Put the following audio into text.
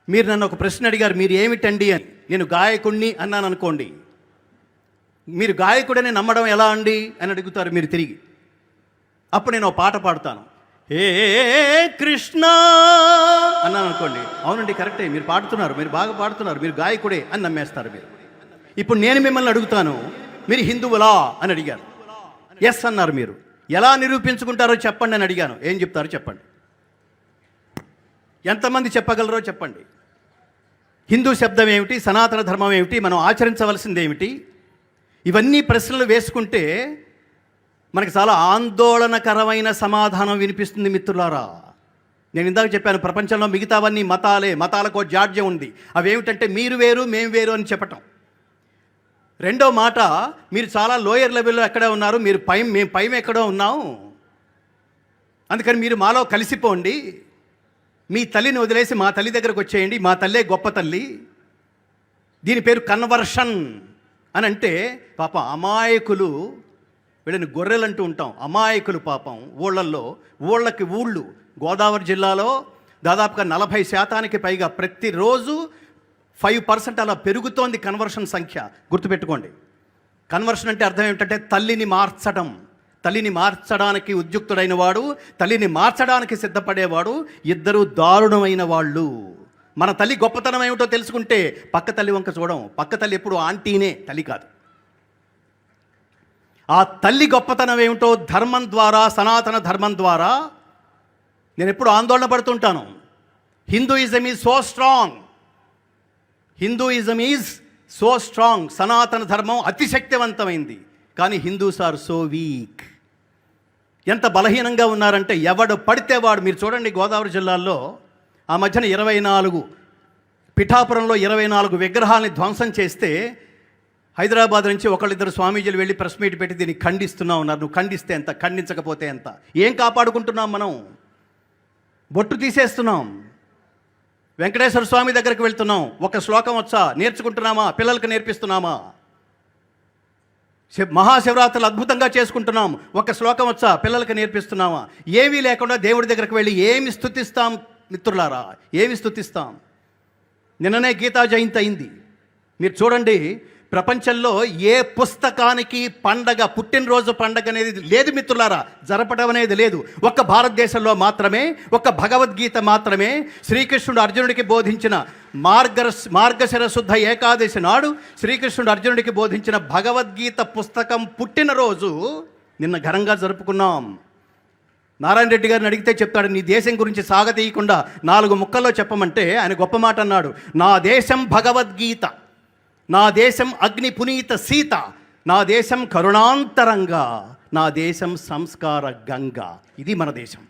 మీరు నన్ను ఒక ప్రశ్న అడిగారు, మీరు ఏమిటండి అని. నేను గాయకుడిని అన్నాను అనుకోండి, మీరు గాయకుడని నమ్మడం ఎలా అండి అని అడుగుతారు మీరు తిరిగి. అప్పుడు నేను ఒక పాట పాడుతాను, ఏ కృష్ణ అన్నాను అనుకోండి, అవునండి కరెక్టే, మీరు పాడుతున్నారు, మీరు బాగా పాడుతున్నారు, మీరు గాయకుడే అని నమ్మేస్తారు మీరు. ఇప్పుడు నేను మిమ్మల్ని అడుగుతాను, మీరు హిందువులా అని అడిగారు, ఎస్ అన్నారు. మీరు ఎలా నిరూపించుకుంటారో చెప్పండి అని అడిగాను, ఏం చెప్తారో చెప్పండి. ఎంతమంది చెప్పగలరో చెప్పండి. హిందూ శబ్దం ఏమిటి, సనాతన ధర్మం ఏమిటి, మనం ఆచరించవలసింది ఏమిటి, ఇవన్నీ ప్రశ్నలు వేసుకుంటే మనకి చాలా ఆందోళనకరమైన సమాధానం వినిపిస్తుంది మిత్రులారా. నేను ఇందాక చెప్పాను, ప్రపంచంలో మిగతావన్నీ మతాలే, మతాలకు జాడ్యం ఉంది. అవేమిటంటే మీరు వేరు మేము వేరు అని చెప్పటం. రెండో మాట, మీరు చాలా లోయర్ లెవెల్లో ఎక్కడే ఉన్నారు, మీరు మేము పైన ఎక్కడో ఉన్నాం, అందుకని మీరు మాలో కలిసిపోండి, మీ తల్లిని వదిలేసి మా తల్లి దగ్గరకు వచ్చేయండి, మా తల్లే గొప్ప తల్లి. దీని పేరు కన్వర్షన్ అని. అంటే పాపం అమాయకులు, వీళ్ళని గొర్రెలు అంటూ ఉంటాం, అమాయకులు పాపం ఊళ్ళల్లో, ఊళ్ళకి గోదావరి జిల్లాలో దాదాపుగా 40% పైగా ప్రతిరోజు 5% అలా పెరుగుతోంది కన్వర్షన్ సంఖ్య. గుర్తుపెట్టుకోండి, కన్వర్షన్ అంటే అర్థం ఏమిటంటే తల్లిని మార్చడం. తల్లిని మార్చడానికి ఉద్యుక్తుడైన వాడు, తల్లిని మార్చడానికి సిద్ధపడేవాడు, ఇద్దరు దారుణమైన వాళ్ళు. మన తల్లి గొప్పతనం ఏమిటో తెలుసుకుంటే పక్క తల్లి వంక చూడం. పక్క తల్లి ఎప్పుడు ఆంటీనే, తల్లి కాదు. ఆ తల్లి గొప్పతనం ఏమిటో ధర్మం ద్వారా, సనాతన ధర్మం ద్వారా నేను ఎప్పుడు ఆందోళన పడుతుంటాను. Hinduism is so strong, Hinduism is so strong. సనాతన ధర్మం అతిశక్తివంతమైంది, కానీ హిందూస్ ఆర్ సో వీక్. ఎంత బలహీనంగా ఉన్నారంటే ఎవడు పడితే వాడు. మీరు చూడండి, గోదావరి జిల్లాలో ఆ మధ్యన 24 పిఠాపురంలో 24 విగ్రహాలని ధ్వంసం చేస్తే హైదరాబాద్ నుంచి ఒకళ్ళిద్దరు స్వామీజీలు వెళ్ళి ప్రెస్ మీట్ పెట్టి దీన్ని ఖండిస్తున్నా ఉన్నారు. నువ్వు ఖండిస్తే ఎంత, ఖండించకపోతే ఎంత? ఏం కాపాడుకుంటున్నాం మనం? బొట్టు తీసేస్తున్నాం, వెంకటేశ్వర స్వామి దగ్గరికి వెళ్తున్నాం, ఒక శ్లోకం వచ్చా నేర్చుకుంటున్నామా, పిల్లలకు నేర్పిస్తున్నామా? మహాశివరాత్రులు అద్భుతంగా చేసుకుంటున్నాం, ఒక శ్లోకం వచ్చా పిల్లలకు నేర్పిస్తున్నామా? ఏమీ లేకుండా దేవుడి దగ్గరికి వెళ్ళి ఏమి స్తుతిస్తాం మిత్రులారా, ఏమి స్తుతిస్తాం? నిన్ననే గీతా జయంతి అయింది. మీరు చూడండి, ప్రపంచంలో ఏ పుస్తకానికి పండగ, పుట్టినరోజు పండగ అనేది లేదు మిత్రులారా, జరపడం అనేది లేదు. ఒక్క భారతదేశంలో మాత్రమే, ఒక్క భగవద్గీత మాత్రమే శ్రీకృష్ణుడు అర్జునుడికి బోధించిన మార్గశిర శుద్ధ ఏకాదశి నాడు శ్రీకృష్ణుడు అర్జునుడికి బోధించిన భగవద్గీత పుస్తకం పుట్టినరోజు నిన్న ఘనంగా జరుపుకున్నాం. నారాయణ రెడ్డి గారిని అడిగితే చెప్తాడు, నీ దేశం గురించి సాగతీయకుండా 4 ముక్కల్లో చెప్పమంటే ఆయన గొప్ప మాట అన్నాడు. నా దేశం భగవద్గీత, నా దేశం అగ్ని పునీత సీత, నా దేశం కరుణాంతరంగా, నా దేశం సంస్కార గంగా. ఇది మన దేశం.